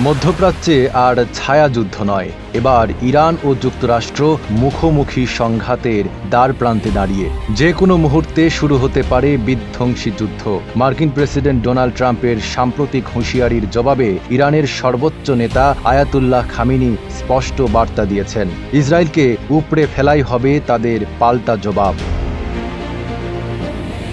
মধ্যপ্রাচ্যে আর ছায়াযুদ্ধ নয়, এবার ইরান ও যুক্তরাষ্ট্র মুখোমুখি সংঘাতের দ্বারপ্রান্তে দাঁড়িয়ে। যে কোনো মুহূর্তে শুরু হতে পারে বিধ্বংসী যুদ্ধ। মার্কিন প্রেসিডেন্ট ডোনাল্ড ট্রাম্পের সাম্প্রতিক হুঁশিয়ারির জবাবে ইরানের সর্বোচ্চ নেতা আয়াতুল্লাহ খামেনি স্পষ্ট বার্তা দিয়েছেন, ইসরায়েলকে উপড়ে ফেলাই হবে তাদের পাল্টা জবাব।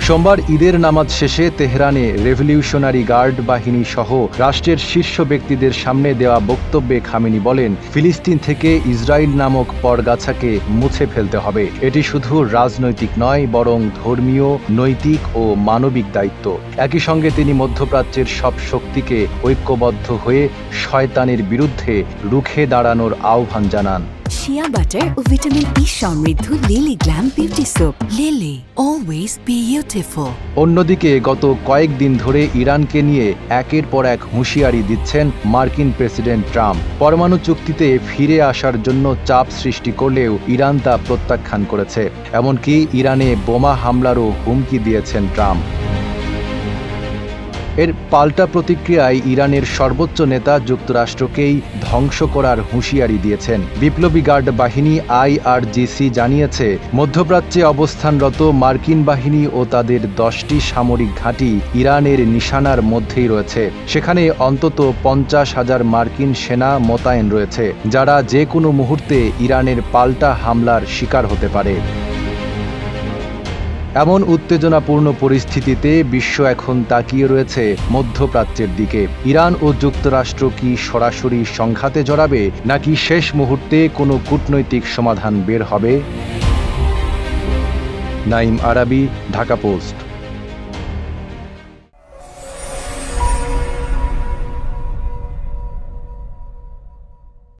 সোমবার ঈদের নামাজ শেষে তেহরানে রেভলিউশনারি গার্ড বাহিনী সহ রাষ্ট্রের শীর্ষ ব্যক্তিদের সামনে দেওয়া বক্তব্যে খামেনি বলেন, ফিলিস্তিন থেকে ইসরায়েল নামক পরগাছাকে মুছে ফেলতে হবে। এটি শুধু রাজনৈতিক নয়, বরং ধর্মীয়, নৈতিক ও মানবিক দায়িত্ব। একই সঙ্গে তিনি মধ্যপ্রাচ্যের সব শক্তিকে ঐক্যবদ্ধ হয়ে শয়তানের বিরুদ্ধে রুখে দাঁড়ানোর আহ্বান জানান। শিয়া বাটার ও ভিটামিন ই সমৃদ্ধ lily glam beauty soap. Lily, always beautiful. অন্যদিকে গত কয়েকদিন ধরে ইরানকে নিয়ে একের পর এক হুঁশিয়ারি দিচ্ছেন মার্কিন প্রেসিডেন্ট ট্রাম্প। পরমাণু চুক্তিতে ফিরে আসার জন্য চাপ সৃষ্টি করলেও ইরান তা প্রত্যাখ্যান করেছে। এমনকি ইরানে বোমা হামলারও হুমকি দিয়েছেন ট্রাম্প। এর পাল্টা প্রতিক্রিয়ায় ইরানের সর্বোচ্চ নেতা যুক্তরাষ্ট্রকেই ধ্বংস করার হুঁশিয়ারি দিয়েছেন। বিপ্লবী গার্ড বাহিনী IRGC জানিয়েছে, মধ্যপ্রাচ্যে অবস্থানরত মার্কিন বাহিনী ও তাদের 10টি সামরিক ঘাঁটি ইরানের নিশানার মধ্যেই রয়েছে। সেখানে অন্তত 50,000 মার্কিন সেনা মোতায়েন রয়েছে, যারা যে কোনো মুহূর্তে ইরানের পাল্টা হামলার শিকার হতে পারে। এমন উত্তেজনাপূর্ণ পরিস্থিতিতে বিশ্ব এখন তাকিয়ে রয়েছে মধ্যপ্রাচ্যের দিকে। ইরান ও যুক্তরাষ্ট্র কি সরাসরি সংঘাতে জড়াবে, নাকি শেষ মুহূর্তে কোনো কূটনৈতিক সমাধান বের হবে? নাঈম আরাবী, ঢাকা পোস্ট।